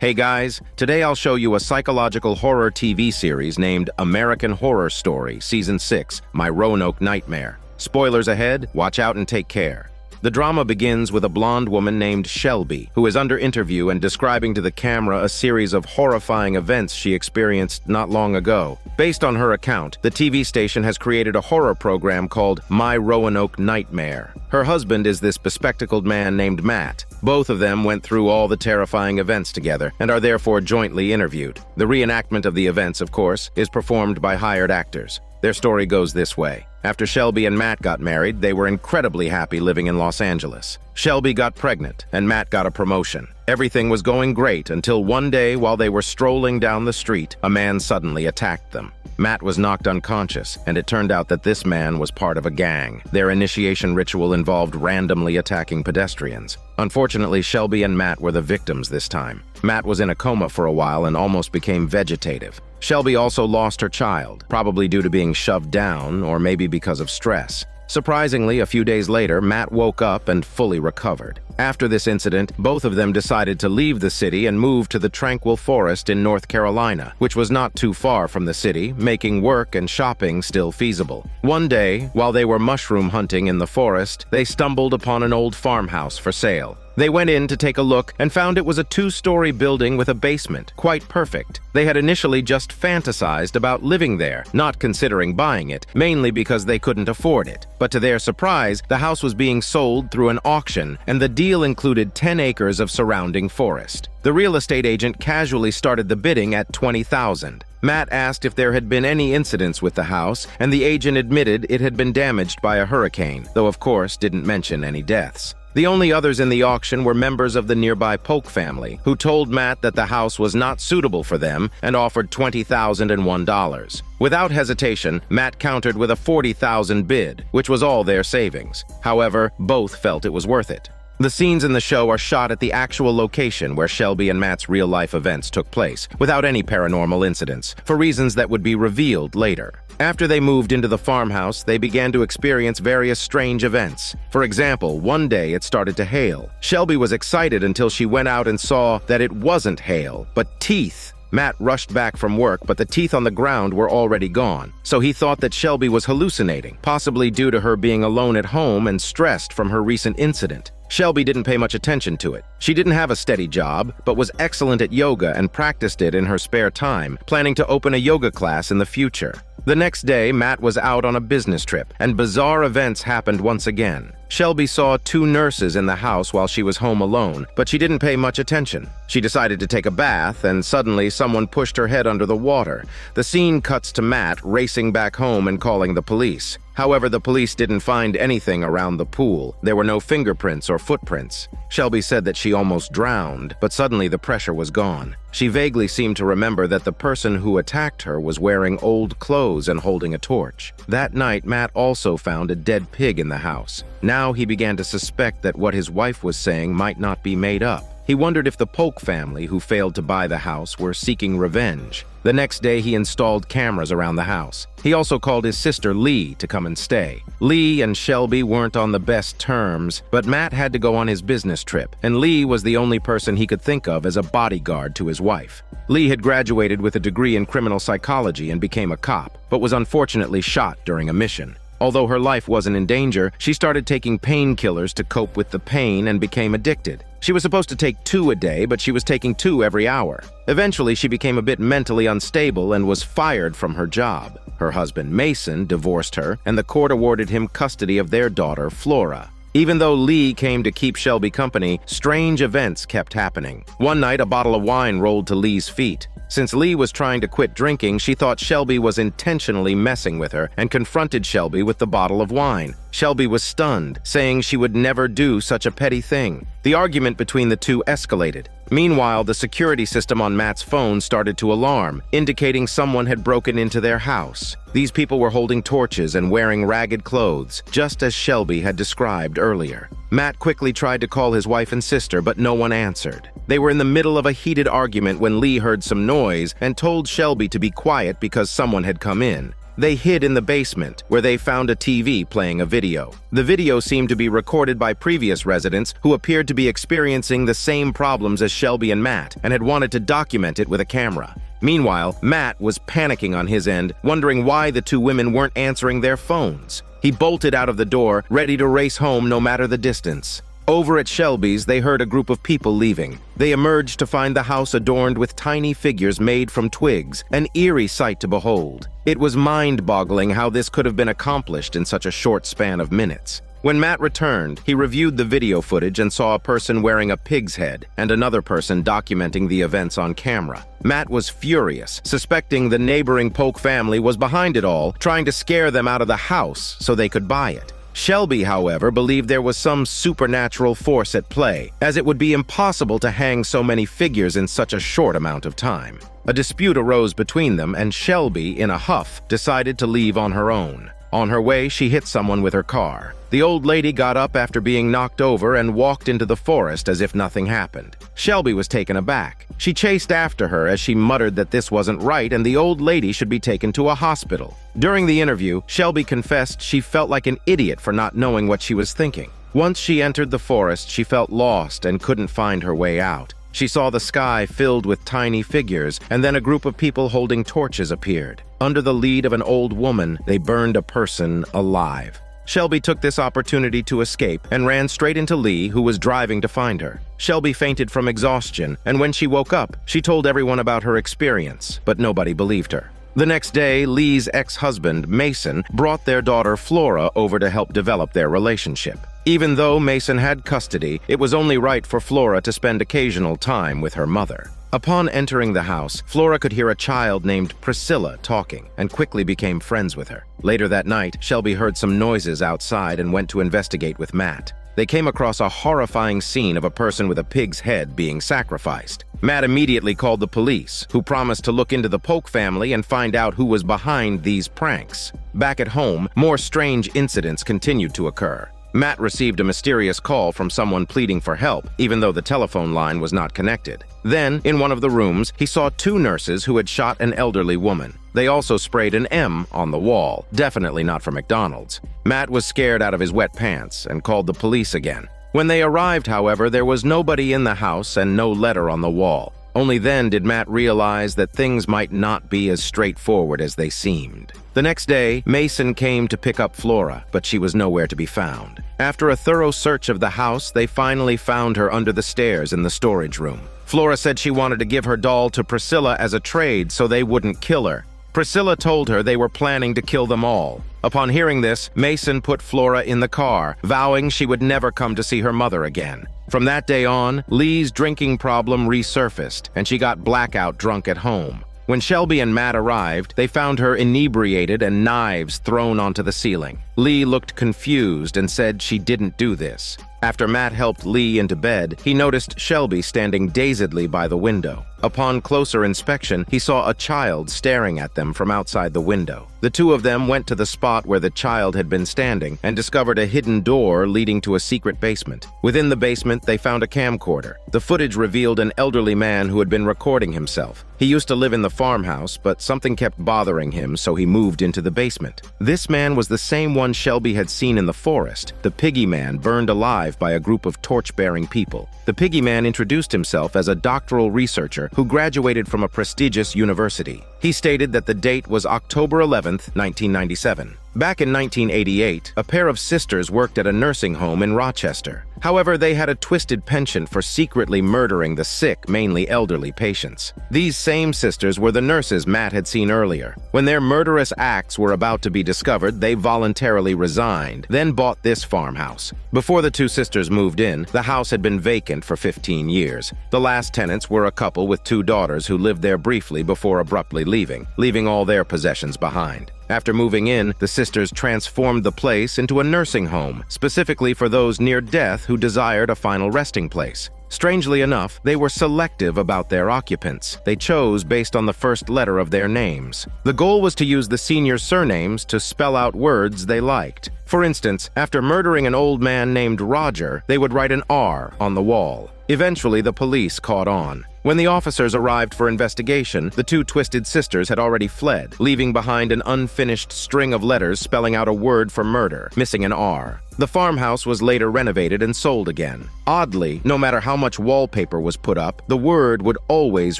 Hey guys, today I'll show you a psychological horror TV series named American Horror Story Season 6, My Roanoke Nightmare. Spoilers ahead, watch out and take care. The drama begins with a blonde woman named Shelby, who is under interview and describing to the camera a series of horrifying events she experienced not long ago. Based on her account, the TV station has created a horror program called My Roanoke Nightmare. Her husband is this bespectacled man named Matt. Both of them went through all the terrifying events together and are therefore jointly interviewed. The reenactment of the events, of course, is performed by hired actors. Their story goes this way. After Shelby and Matt got married, they were incredibly happy living in Los Angeles. Shelby got pregnant, and Matt got a promotion. Everything was going great until one day, while they were strolling down the street, a man suddenly attacked them. Matt was knocked unconscious, and it turned out that this man was part of a gang. Their initiation ritual involved randomly attacking pedestrians. Unfortunately, Shelby and Matt were the victims this time. Matt was in a coma for a while and almost became vegetative. Shelby also lost her child, probably due to being shoved down or maybe because of stress. Surprisingly, a few days later, Matt woke up and fully recovered. After this incident, both of them decided to leave the city and move to the tranquil forest in North Carolina, which was not too far from the city, making work and shopping still feasible. One day, while they were mushroom hunting in the forest, they stumbled upon an old farmhouse for sale. They went in to take a look and found it was a two-story building with a basement, quite perfect. They had initially just fantasized about living there, not considering buying it, mainly because they couldn't afford it. But to their surprise, the house was being sold through an auction, and the deal included 10 acres of surrounding forest. The real estate agent casually started the bidding at $20,000. Matt asked if there had been any incidents with the house, and the agent admitted it had been damaged by a hurricane, though of course didn't mention any deaths. The only others in the auction were members of the nearby Polk family, who told Matt that the house was not suitable for them and offered $20,001. Without hesitation, Matt countered with a $40,000 bid, which was all their savings. However, both felt it was worth it. The scenes in the show are shot at the actual location where Shelby and Matt's real-life events took place, without any paranormal incidents, for reasons that would be revealed later. After they moved into the farmhouse, they began to experience various strange events. For example, one day it started to hail. Shelby was excited until she went out and saw that it wasn't hail, but teeth. Matt rushed back from work, but the teeth on the ground were already gone, so he thought that Shelby was hallucinating, possibly due to her being alone at home and stressed from her recent incident. Shelby didn't pay much attention to it. She didn't have a steady job, but was excellent at yoga and practiced it in her spare time, planning to open a yoga class in the future. The next day, Matt was out on a business trip, and bizarre events happened once again. Shelby saw two nurses in the house while she was home alone, but she didn't pay much attention. She decided to take a bath, and suddenly someone pushed her head under the water. The scene cuts to Matt racing back home and calling the police. However, the police didn't find anything around the pool. There were no fingerprints or footprints. Shelby said that she almost drowned, but suddenly the pressure was gone. She vaguely seemed to remember that the person who attacked her was wearing old clothes and holding a torch. That night, Matt also found a dead pig in the house. Now he began to suspect that what his wife was saying might not be made up. He wondered if the Polk family, who failed to buy the house, were seeking revenge. The next day, he installed cameras around the house. He also called his sister Lee to come and stay. Lee and Shelby weren't on the best terms, but Matt had to go on his business trip, and Lee was the only person he could think of as a bodyguard to his wife. Lee had graduated with a degree in criminal psychology and became a cop, but was unfortunately shot during a mission. Although her life wasn't in danger, she started taking painkillers to cope with the pain and became addicted. She was supposed to take 2 a day, but she was taking 2 every hour. Eventually, she became a bit mentally unstable and was fired from her job. Her husband, Mason, divorced her, and the court awarded him custody of their daughter, Flora. Even though Lee came to keep Shelby company, strange events kept happening. One night, a bottle of wine rolled to Lee's feet. Since Lee was trying to quit drinking, she thought Shelby was intentionally messing with her and confronted Shelby with the bottle of wine. Shelby was stunned, saying she would never do such a petty thing. The argument between the two escalated. Meanwhile, the security system on Matt's phone started to alarm, indicating someone had broken into their house. These people were holding torches and wearing ragged clothes, just as Shelby had described earlier. Matt quickly tried to call his wife and sister, but no one answered. They were in the middle of a heated argument when Lee heard some noise and told Shelby to be quiet because someone had come in. They hid in the basement, where they found a TV playing a video. The video seemed to be recorded by previous residents who appeared to be experiencing the same problems as Shelby and Matt and had wanted to document it with a camera. Meanwhile, Matt was panicking on his end, wondering why the two women weren't answering their phones. He bolted out of the door, ready to race home no matter the distance. Over at Shelby's, they heard a group of people leaving. They emerged to find the house adorned with tiny figures made from twigs, an eerie sight to behold. It was mind-boggling how this could have been accomplished in such a short span of minutes. When Matt returned, he reviewed the video footage and saw a person wearing a pig's head and another person documenting the events on camera. Matt was furious, suspecting the neighboring Polk family was behind it all, trying to scare them out of the house so they could buy it. Shelby, however, believed there was some supernatural force at play, as it would be impossible to hang so many figures in such a short amount of time. A dispute arose between them, and Shelby, in a huff, decided to leave on her own. On her way, she hit someone with her car. The old lady got up after being knocked over and walked into the forest as if nothing happened. Shelby was taken aback. She chased after her as she muttered that this wasn't right and the old lady should be taken to a hospital. During the interview, Shelby confessed she felt like an idiot for not knowing what she was thinking. Once she entered the forest, she felt lost and couldn't find her way out. She saw the sky filled with tiny figures, and then a group of people holding torches appeared. Under the lead of an old woman, they burned a person alive. Shelby took this opportunity to escape and ran straight into Lee, who was driving to find her. Shelby fainted from exhaustion, and when she woke up, she told everyone about her experience, but nobody believed her. The next day, Lee's ex-husband, Mason, brought their daughter Flora over to help develop their relationship. Even though Mason had custody, it was only right for Flora to spend occasional time with her mother. Upon entering the house, Flora could hear a child named Priscilla talking and quickly became friends with her. Later that night, Shelby heard some noises outside and went to investigate with Matt. They came across a horrifying scene of a person with a pig's head being sacrificed. Matt immediately called the police, who promised to look into the Polk family and find out who was behind these pranks. Back at home, more strange incidents continued to occur. Matt received a mysterious call from someone pleading for help, even though the telephone line was not connected. Then, in one of the rooms, he saw two nurses who had shot an elderly woman. They also sprayed an M on the wall, definitely not for McDonald's. Matt was scared out of his wet pants and called the police again. When they arrived, however, there was nobody in the house and no letter on the wall. Only then did Matt realize that things might not be as straightforward as they seemed. The next day, Mason came to pick up Flora, but she was nowhere to be found. After a thorough search of the house, they finally found her under the stairs in the storage room. Flora said she wanted to give her doll to Priscilla as a trade so they wouldn't kill her. Priscilla told her they were planning to kill them all. Upon hearing this, Mason put Flora in the car, vowing she would never come to see her mother again. From that day on, Lee's drinking problem resurfaced, and she got blackout drunk at home. When Shelby and Matt arrived, they found her inebriated and knives thrown onto the ceiling. Lee looked confused and said she didn't do this. After Matt helped Lee into bed, he noticed Shelby standing dazedly by the window. Upon closer inspection, he saw a child staring at them from outside the window. The two of them went to the spot where the child had been standing and discovered a hidden door leading to a secret basement. Within the basement, they found a camcorder. The footage revealed an elderly man who had been recording himself. He used to live in the farmhouse, but something kept bothering him, so he moved into the basement. This man was the same one Shelby had seen in the forest, the Piggy Man burned alive by a group of torch-bearing people. The Piggy Man introduced himself as a doctoral researcher who graduated from a prestigious university. He stated that the date was October 11th, 1997. Back in 1988, a pair of sisters worked at a nursing home in Rochester. However, they had a twisted penchant for secretly murdering the sick, mainly elderly patients. These same sisters were the nurses Matt had seen earlier. When their murderous acts were about to be discovered, they voluntarily resigned, then bought this farmhouse. Before the two sisters moved in, the house had been vacant for 15 years. The last tenants were a couple with two daughters who lived there briefly before abruptly leaving all their possessions behind. After moving in, the sisters transformed the place into a nursing home, specifically for those near death who desired a final resting place. Strangely enough, they were selective about their occupants. They chose based on the first letter of their names. The goal was to use the senior surnames to spell out words they liked. For instance, after murdering an old man named Roger, they would write an R on the wall. Eventually, the police caught on. When the officers arrived for investigation, the two twisted sisters had already fled, leaving behind an unfinished string of letters spelling out a word for murder, missing an R. The farmhouse was later renovated and sold again. Oddly, no matter how much wallpaper was put up, the word would always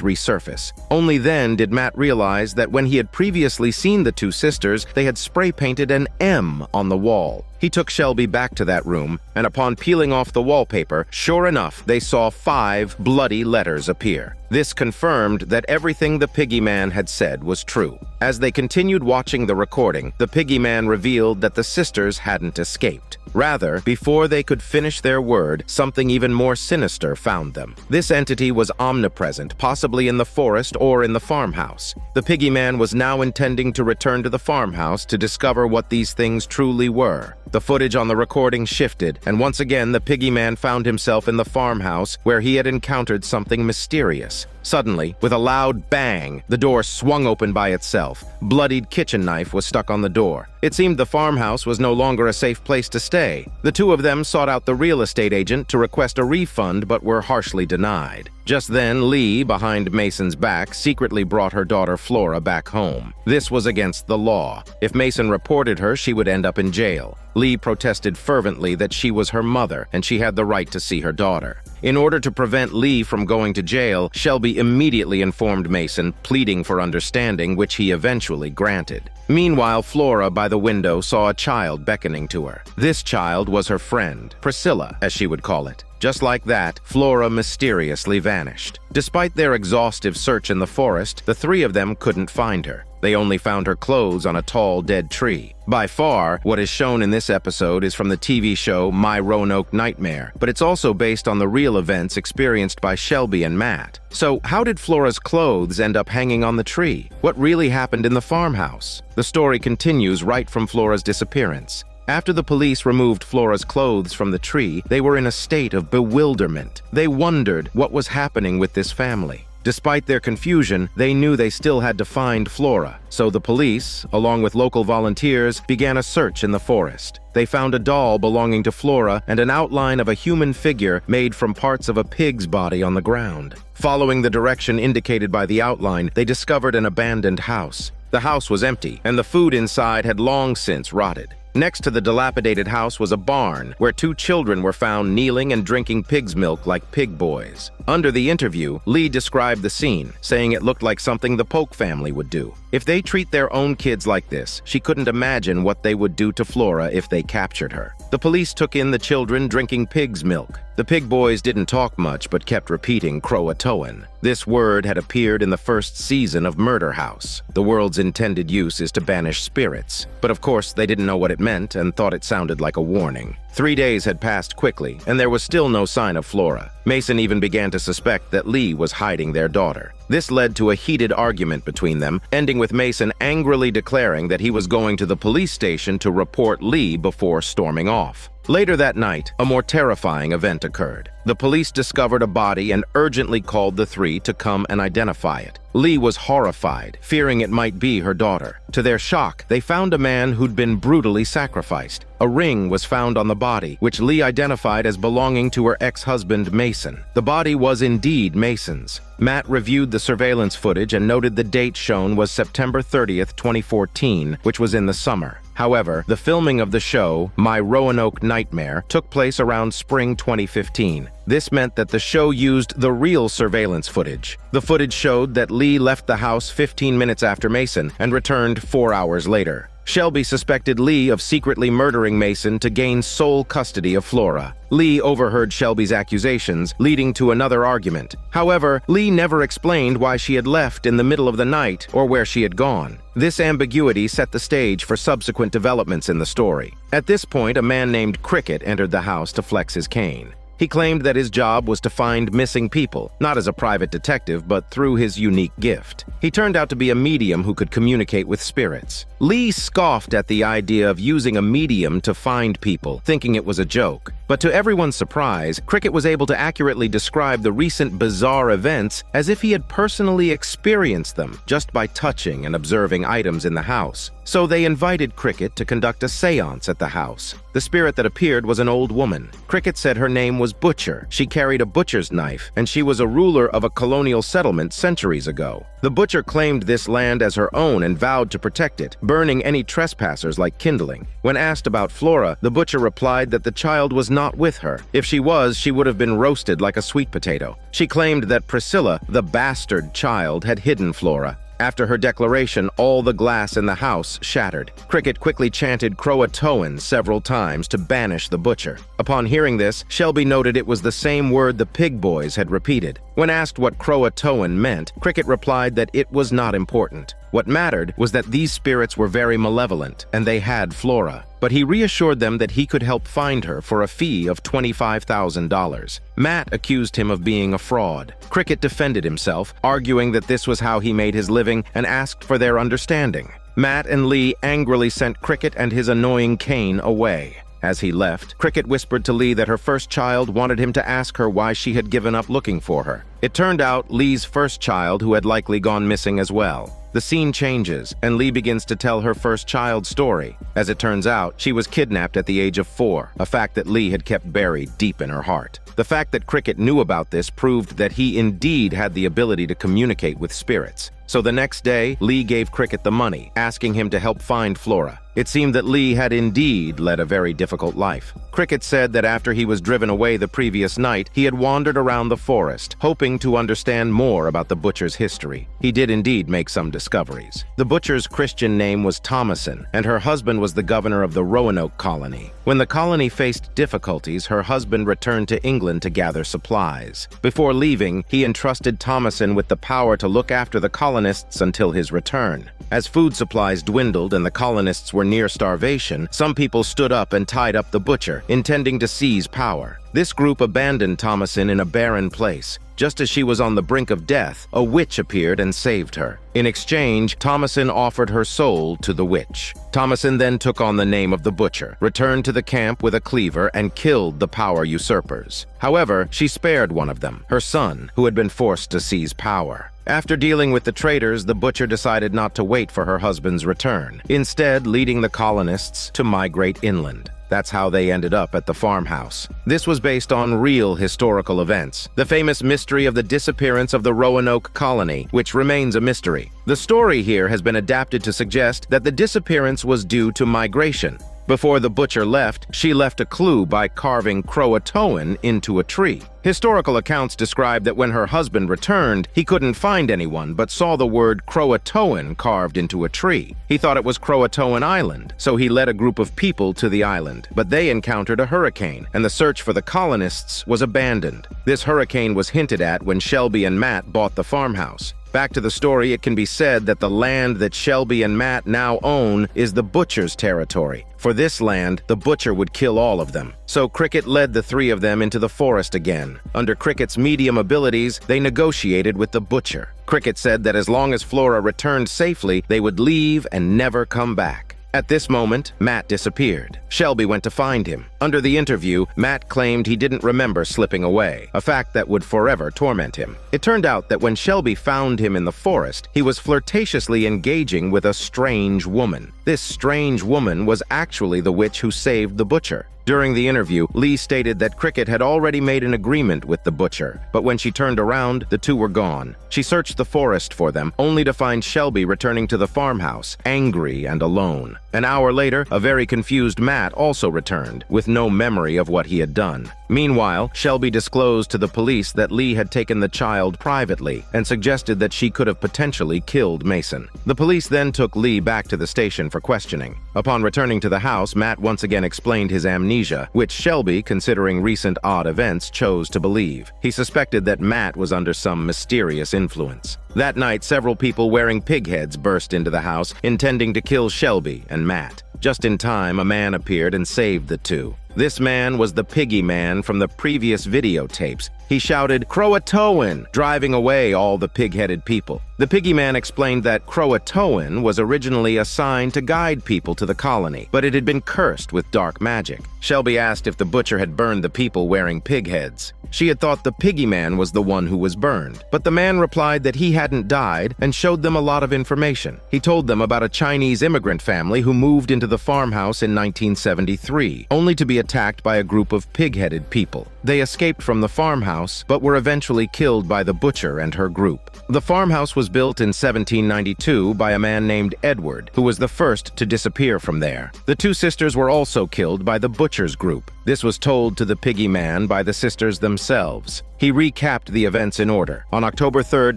resurface. Only then did Matt realize that when he had previously seen the two sisters, they had spray-painted an M on the wall. He took Shelby back to that room, and upon peeling off the wallpaper, sure enough, they saw 5 bloody letters appear. This confirmed that everything the Piggy Man had said was true. As they continued watching the recording, the Piggy Man revealed that the sisters hadn't escaped. Rather, before they could finish their word, something even more sinister found them. This entity was omnipresent, possibly in the forest or in the farmhouse. The Piggy Man was now intending to return to the farmhouse to discover what these things truly were. The footage on the recording shifted, and once again the Piggy Man found himself in the farmhouse where he had encountered something mysterious. Suddenly, with a loud bang, the door swung open by itself. Bloodied kitchen knife was stuck on the door. It seemed the farmhouse was no longer a safe place to stay. The two of them sought out the real estate agent to request a refund but were harshly denied. Just then, Lee, behind Mason's back, secretly brought her daughter Flora back home. This was against the law. If Mason reported her, she would end up in jail. Lee protested fervently that she was her mother and she had the right to see her daughter. In order to prevent Lee from going to jail, Shelby immediately informed Mason, pleading for understanding, which he eventually granted. Meanwhile, Flora, by the window, saw a child beckoning to her. This child was her friend, Priscilla, as she would call it. Just like that, Flora mysteriously vanished. Despite their exhaustive search in the forest, the three of them couldn't find her. They only found her clothes on a tall, dead tree. By far, what is shown in this episode is from the TV show My Roanoke Nightmare, but it's also based on the real events experienced by Shelby and Matt. So, how did Flora's clothes end up hanging on the tree? What really happened in the farmhouse? The story continues right from Flora's disappearance. After the police removed Flora's clothes from the tree, they were in a state of bewilderment. They wondered what was happening with this family. Despite their confusion, they knew they still had to find Flora, so the police, along with local volunteers, began a search in the forest. They found a doll belonging to Flora and an outline of a human figure made from parts of a pig's body on the ground. Following the direction indicated by the outline, they discovered an abandoned house. The house was empty, and the food inside had long since rotted. Next to the dilapidated house was a barn, where 2 children were found kneeling and drinking pig's milk like pig boys. Under the interview, Lee described the scene, saying it looked like something the Polk family would do. If they treat their own kids like this, she couldn't imagine what they would do to Flora if they captured her. The police took in the children drinking pig's milk. The pig boys didn't talk much but kept repeating Croatoan. This word had appeared in the first season of Murder House. The word's intended use is to banish spirits. But of course, they didn't know what it meant and thought it sounded like a warning. 3 days had passed quickly, and there was still no sign of Flora. Mason even began to suspect that Lee was hiding their daughter. This led to a heated argument between them, ending with Mason angrily declaring that he was going to the police station to report Lee before storming off. Later that night, a more terrifying event occurred. The police discovered a body and urgently called the 3 to come and identify it. Lee was horrified, fearing it might be her daughter. To their shock, they found a man who'd been brutally sacrificed. A ring was found on the body, which Lee identified as belonging to her ex-husband, Mason. The body was indeed Mason's. Matt reviewed the surveillance footage and noted the date shown was September 30th, 2014, which was in the summer. However, the filming of the show, My Roanoke Nightmare, took place around spring 2015. This meant that the show used the real surveillance footage. The footage showed that Lee left the house 15 minutes after Mason and returned 4 hours later. Shelby suspected Lee of secretly murdering Mason to gain sole custody of Flora. Lee overheard Shelby's accusations, leading to another argument. However, Lee never explained why she had left in the middle of the night or where she had gone. This ambiguity set the stage for subsequent developments in the story. At this point, a man named Cricket entered the house to flex his cane. He claimed that his job was to find missing people, not as a private detective, but through his unique gift. He turned out to be a medium who could communicate with spirits. Lee scoffed at the idea of using a medium to find people, thinking it was a joke. But to everyone's surprise, Cricket was able to accurately describe the recent bizarre events as if he had personally experienced them just by touching and observing items in the house. So they invited Cricket to conduct a seance at the house. The spirit that appeared was an old woman. Cricket said her name was Butcher. She carried a butcher's knife, and she was a ruler of a colonial settlement centuries ago. The butcher claimed this land as her own and vowed to protect it, burning any trespassers like kindling. When asked about Flora, the butcher replied that the child was not with her. If she was, she would have been roasted like a sweet potato. She claimed that Priscilla, the bastard child, had hidden Flora. After her declaration, all the glass in the house shattered. Cricket quickly chanted Croatoan several times to banish the butcher. Upon hearing this, Shelby noted it was the same word the pig boys had repeated. When asked what Croatoan meant, Cricket replied that it was not important. What mattered was that these spirits were very malevolent, and they had Flora. But he reassured them that he could help find her for a fee of $25,000. Matt accused him of being a fraud. Cricket defended himself, arguing that this was how he made his living, and asked for their understanding. Matt and Lee angrily sent Cricket and his annoying cane away. As he left, Cricket whispered to Lee that her first child wanted him to ask her why she had given up looking for her. It turned out Lee's first child who had likely gone missing as well. The scene changes, and Lee begins to tell her first child's story. As it turns out, she was kidnapped at the age of 4, a fact that Lee had kept buried deep in her heart. The fact that Cricket knew about this proved that he indeed had the ability to communicate with spirits. So the next day, Lee gave Cricket the money, asking him to help find Flora. It seemed that Lee had indeed led a very difficult life. Cricket said that after he was driven away the previous night, he had wandered around the forest, hoping to understand more about the butcher's history. He did indeed make some discoveries. The butcher's Christian name was Thomason, and her husband was the governor of the Roanoke colony. When the colony faced difficulties, her husband returned to England to gather supplies. Before leaving, he entrusted Thomason with the power to look after the colonists until his return. As food supplies dwindled and the colonists were near starvation, some people stood up and tied up the butcher, intending to seize power. This group abandoned Thomason in a barren place. Just as she was on the brink of death, a witch appeared and saved her. In exchange, Thomason offered her soul to the witch. Thomason then took on the name of the butcher, returned to the camp with a cleaver, and killed the power usurpers. However, she spared one of them, her son, who had been forced to seize power. After dealing with the traitors, the butcher decided not to wait for her husband's return, instead leading the colonists to migrate inland. That's how they ended up at the farmhouse. This was based on real historical events, the famous mystery of the disappearance of the Roanoke colony, which remains a mystery. The story here has been adapted to suggest that the disappearance was due to migration. Before the butcher left, she left a clue by carving Croatoan into a tree. Historical accounts describe that when her husband returned, he couldn't find anyone but saw the word Croatoan carved into a tree. He thought it was Croatoan Island, so he led a group of people to the island. But they encountered a hurricane, and the search for the colonists was abandoned. This hurricane was hinted at when Shelby and Matt bought the farmhouse. Back to the story, it can be said that the land that Shelby and Matt now own is the butcher's territory. For this land, the butcher would kill all of them. So Cricket led the three of them into the forest again. Under Cricket's medium abilities, they negotiated with the butcher. Cricket said that as long as Flora returned safely, they would leave and never come back. At this moment, Matt disappeared. Shelby went to find him. Under the interview, Matt claimed he didn't remember slipping away, a fact that would forever torment him. It turned out that when Shelby found him in the forest, he was flirtatiously engaging with a strange woman. This strange woman was actually the witch who saved the butcher. During the interview, Lee stated that Cricket had already made an agreement with the butcher, but when she turned around, the two were gone. She searched the forest for them, only to find Shelby returning to the farmhouse, angry and alone. An hour later, a very confused Matt also returned, with no memory of what he had done. Meanwhile, Shelby disclosed to the police that Lee had taken the child privately and suggested that she could have potentially killed Mason. The police then took Lee back to the station for questioning. Upon returning to the house, Matt once again explained his amnesia, which Shelby, considering recent odd events, chose to believe. He suspected that Matt was under some mysterious influence. That night, several people wearing pig heads burst into the house, intending to kill Shelby and Matt. Just in time, a man appeared and saved the two. This man was the Piggy Man from the previous videotapes. He shouted, "Croatoan!" driving away all the pig-headed people. The piggy man explained that Croatoan was originally a sign to guide people to the colony, but it had been cursed with dark magic. Shelby asked if the butcher had burned the people wearing pig heads. She had thought the piggy man was the one who was burned, but the man replied that he hadn't died and showed them a lot of information. He told them about a Chinese immigrant family who moved into the farmhouse in 1973, only to be attacked by a group of pig-headed people. They escaped from the farmhouse, but were eventually killed by the butcher and her group. The farmhouse was built in 1792 by a man named Edward, who was the first to disappear from there. The two sisters were also killed by the butcher's group. This was told to the piggy man by the sisters themselves. He recapped the events in order. On October 3,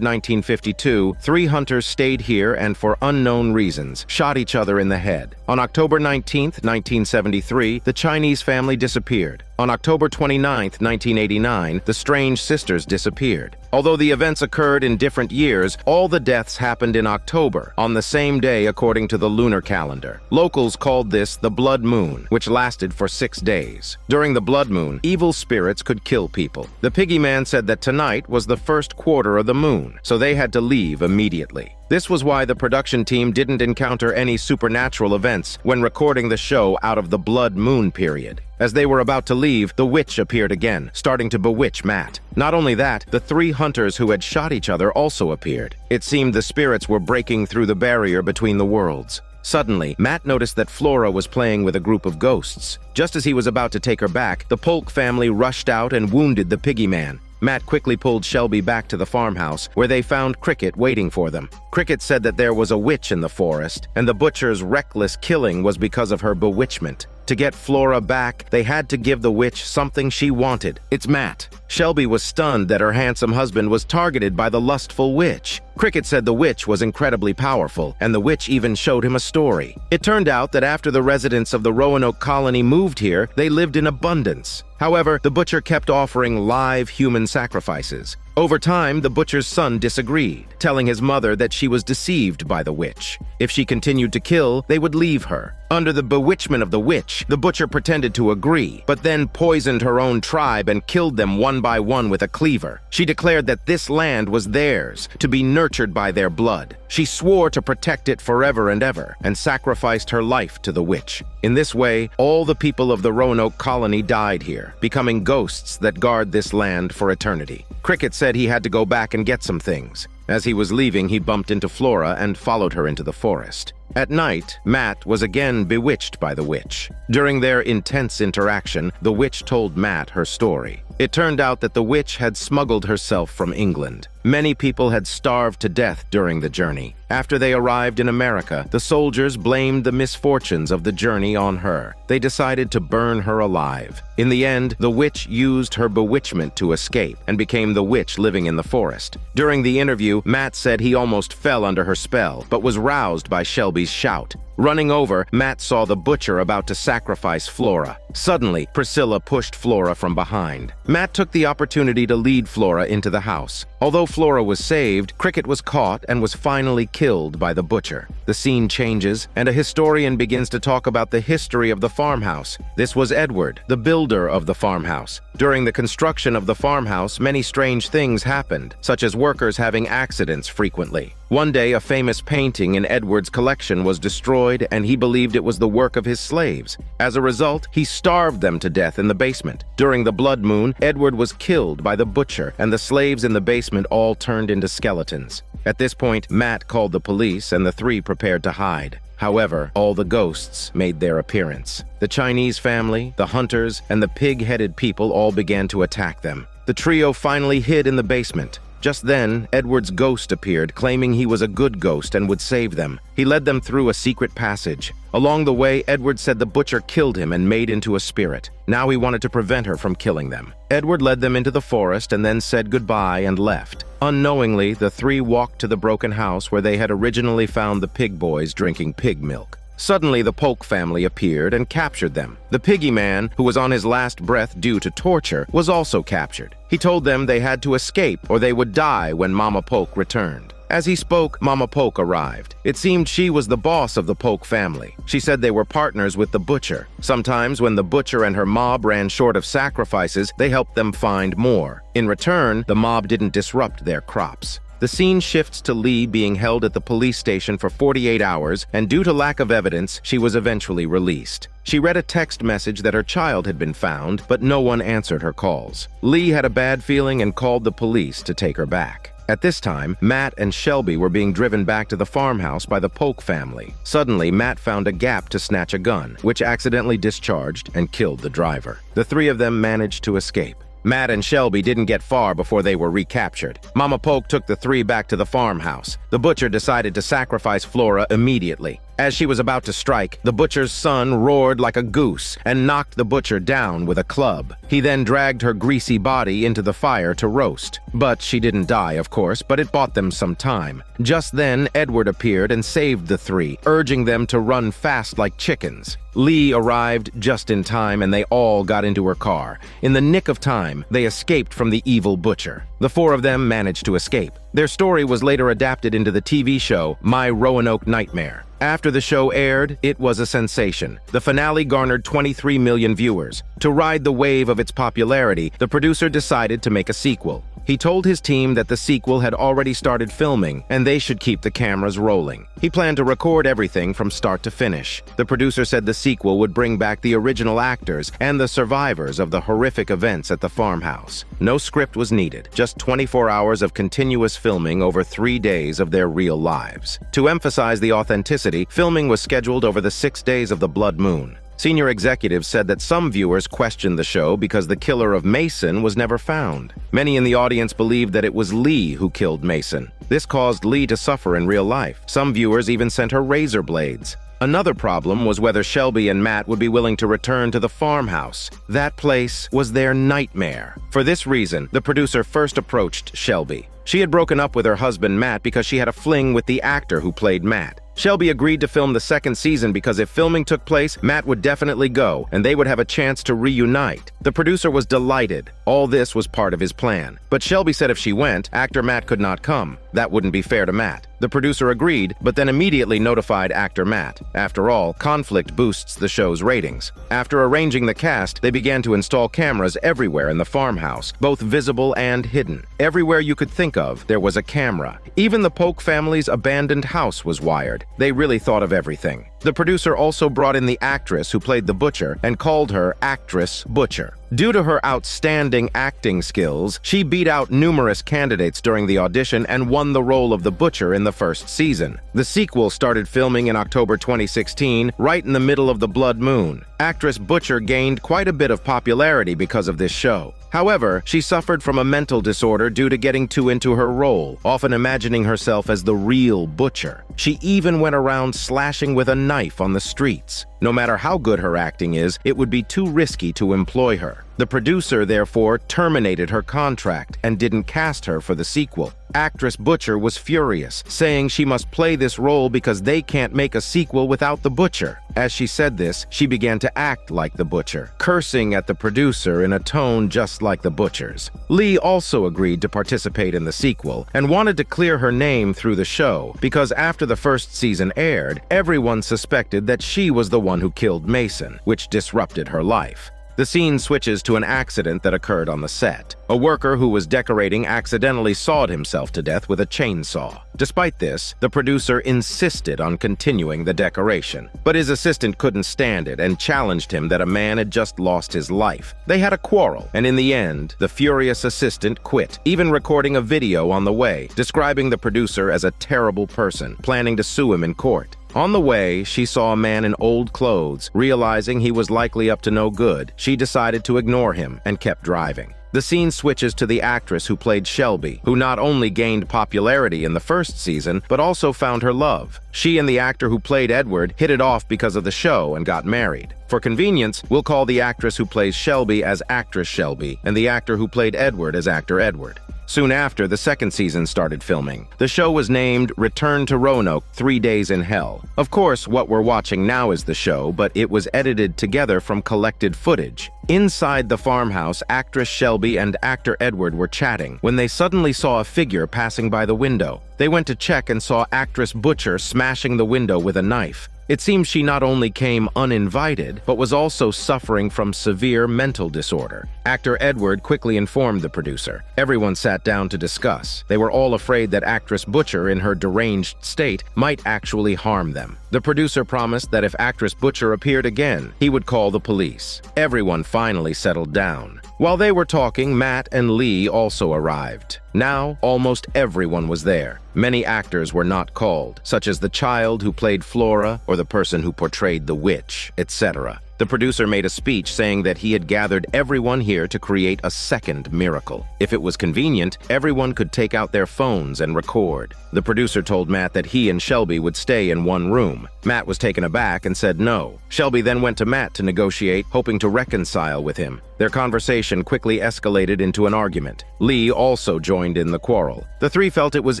1952, 3 hunters stayed here and for unknown reasons shot each other in the head. On October 19, 1973, the Chinese family disappeared. On October 29, 1989, the strange sisters disappeared. Although the events occurred in different years, all the deaths happened in October, on the same day according to the lunar calendar. Locals called this the blood moon, which lasted for 6 days. During the blood moon, evil spirits could kill people. The piggy man said that tonight was the first quarter of the moon, so they had to leave immediately. This was why the production team didn't encounter any supernatural events when recording the show out of the blood moon period. As they were about to leave, the witch appeared again, starting to bewitch Matt. Not only that, the 3 hunters who had shot each other also appeared. It seemed the spirits were breaking through the barrier between the worlds. Suddenly, Matt noticed that Flora was playing with a group of ghosts. Just as he was about to take her back, the Polk family rushed out and wounded the piggy man. Matt quickly pulled Shelby back to the farmhouse, where they found Cricket waiting for them. Cricket said that there was a witch in the forest, and the butcher's reckless killing was because of her bewitchment. To get Flora back, they had to give the witch something she wanted. It's Matt. Shelby was stunned that her handsome husband was targeted by the lustful witch. Cricket said the witch was incredibly powerful, and the witch even showed him a story. It turned out that after the residents of the Roanoke colony moved here, they lived in abundance. However, the butcher kept offering live human sacrifices. Over time, the butcher's son disagreed, telling his mother that she was deceived by the witch. If she continued to kill, they would leave her. Under the bewitchment of the witch, the butcher pretended to agree, but then poisoned her own tribe and killed them one by one with a cleaver. She declared that this land was theirs, to be nurtured by their blood. She swore to protect it forever and ever, and sacrificed her life to the witch. In this way, all the people of the Roanoke colony died here, becoming ghosts that guard this land for eternity. Cricket said he had to go back and get some things. As he was leaving, he bumped into Flora and followed her into the forest. At night, Matt was again bewitched by the witch. During their intense interaction, the witch told Matt her story. It turned out that the witch had smuggled herself from England. Many people had starved to death during the journey. After they arrived in America, the soldiers blamed the misfortunes of the journey on her. They decided to burn her alive. In the end, the witch used her bewitchment to escape and became the witch living in the forest. During the interview, Matt said he almost fell under her spell, but was roused by Shelby's shout. Running over, Matt saw the butcher about to sacrifice Flora. Suddenly, Priscilla pushed Flora from behind. Matt took the opportunity to lead Flora into the house. Although Flora was saved, Cricket was caught and was finally killed by the butcher. The scene changes, and a historian begins to talk about the history of the farmhouse. This was Edward, the builder of the farmhouse. During the construction of the farmhouse, many strange things happened, such as workers having accidents frequently. One day, a famous painting in Edward's collection was destroyed, and he believed it was the work of his slaves. As a result, he starved them to death in the basement. During the blood moon, Edward was killed by the butcher, and the slaves in the basement all turned into skeletons. At this point, Matt called the police, and the 3 prepared to hide. However, all the ghosts made their appearance. The Chinese family, the hunters, and the pig-headed people all began to attack them. The trio finally hid in the basement. Just then, Edward's ghost appeared, claiming he was a good ghost and would save them. He led them through a secret passage. Along the way, Edward said the butcher killed him and made into a spirit. Now he wanted to prevent her from killing them. Edward led them into the forest and then said goodbye and left. Unknowingly, the 3 walked to the broken house where they had originally found the pig boys drinking pig milk. Suddenly, the Polk family appeared and captured them. The piggy man, who was on his last breath due to torture, was also captured. He told them they had to escape or they would die when Mama Polk returned. As he spoke, Mama Polk arrived. It seemed she was the boss of the Polk family. She said they were partners with the butcher. Sometimes when the butcher and her mob ran short of sacrifices, they helped them find more. In return, the mob didn't disrupt their crops. The scene shifts to Lee being held at the police station for 48 hours, and due to lack of evidence, she was eventually released. She read a text message that her child had been found, but no one answered her calls. Lee had a bad feeling and called the police to take her back. At this time, Matt and Shelby were being driven back to the farmhouse by the Polk family. Suddenly, Matt found a gap to snatch a gun, which accidentally discharged and killed the driver. The three of them managed to escape. Matt and Shelby didn't get far before they were recaptured. Mama Polk took the three back to the farmhouse. The butcher decided to sacrifice Flora immediately. As she was about to strike, the butcher's son roared like a goose and knocked the butcher down with a club. He then dragged her greasy body into the fire to roast. But she didn't die, of course, but it bought them some time. Just then, Edward appeared and saved the three, urging them to run fast like chickens. Lee arrived just in time and they all got into her car. In the nick of time, they escaped from the evil butcher. The four of them managed to escape. Their story was later adapted into the TV show My Roanoke Nightmare. After the show aired, it was a sensation. The finale garnered 23 million viewers. To ride the wave of its popularity, the producer decided to make a sequel. He told his team that the sequel had already started filming and they should keep the cameras rolling. He planned to record everything from start to finish. The producer said the sequel would bring back the original actors and the survivors of the horrific events at the farmhouse. No script was needed, just 24 hours of continuous filming over 3 days of their real lives. To emphasize the authenticity, filming was scheduled over the 6 days of the blood moon. Senior executives said that some viewers questioned the show because the killer of Mason was never found. Many in the audience believed that it was Lee who killed Mason. This caused Lee to suffer in real life. Some viewers even sent her razor blades. Another problem was whether Shelby and Matt would be willing to return to the farmhouse. That place was their nightmare. For this reason, the producer first approached Shelby. She had broken up with her husband Matt because she had a fling with the actor who played Matt. Shelby agreed to film the second season because if filming took place, Matt would definitely go, and they would have a chance to reunite. The producer was delighted. All this was part of his plan. But Shelby said if she went, actor Matt could not come. That wouldn't be fair to Matt. The producer agreed, but then immediately notified actor Matt. After all, conflict boosts the show's ratings. After arranging the cast, they began to install cameras everywhere in the farmhouse, both visible and hidden. Everywhere you could think of, there was a camera. Even the Polk family's abandoned house was wired. They really thought of everything. The producer also brought in the actress who played the butcher and called her Actress Butcher. Due to her outstanding acting skills, she beat out numerous candidates during the audition and won the role of the butcher in the first season. The sequel started filming in October 2016, right in the middle of the blood moon. Actress Butcher gained quite a bit of popularity because of this show. However, she suffered from a mental disorder due to getting too into her role, often imagining herself as the real butcher. She even went around slashing with a knife on the streets. No matter how good her acting is, it would be too risky to employ her. The producer, therefore, terminated her contract and didn't cast her for the sequel. Actress Butcher was furious, saying she must play this role because they can't make a sequel without the butcher. As she said this, she began to act like the butcher, cursing at the producer in a tone just like the butcher's. Lee also agreed to participate in the sequel and wanted to clear her name through the show because after the first season aired, everyone suspected that she was the one who killed Mason, which disrupted her life. The scene switches to an accident that occurred on the set. A worker who was decorating accidentally sawed himself to death with a chainsaw. Despite this, the producer insisted on continuing the decoration. But his assistant couldn't stand it and challenged him that a man had just lost his life. They had a quarrel, and in the end, the furious assistant quit, even recording a video on the way, describing the producer as a terrible person, planning to sue him in court. On the way, she saw a man in old clothes. Realizing he was likely up to no good, she decided to ignore him and kept driving. The scene switches to the actress who played Shelby, who not only gained popularity in the first season, but also found her love. She and the actor who played Edward hit it off because of the show and got married. For convenience, we'll call the actress who plays Shelby as Actress Shelby and the actor who played Edward as Actor Edward. Soon after, the second season started filming. The show was named Return to Roanoke, 3 Days in Hell. Of course, what we're watching now is the show, but it was edited together from collected footage. Inside the farmhouse, actress Shelby and actor Edward were chatting when they suddenly saw a figure passing by the window. They went to check and saw actress Butcher smashing the window with a knife. It seems she not only came uninvited, but was also suffering from severe mental disorder. Actor Edward quickly informed the producer. Everyone sat down to discuss. They were all afraid that actress Butcher, in her deranged state, might actually harm them. The producer promised that if actress Butcher appeared again, he would call the police. Everyone finally settled down. While they were talking, Matt and Lee also arrived. Now, almost everyone was there. Many actors were not called, such as the child who played Flora or the person who portrayed the witch, etc. The producer made a speech saying that he had gathered everyone here to create a second miracle. If it was convenient, everyone could take out their phones and record. The producer told Matt that he and Shelby would stay in one room. Matt was taken aback and said no. Shelby then went to Matt to negotiate, hoping to reconcile with him. Their conversation quickly escalated into an argument. Lee also joined in the quarrel. The three felt it was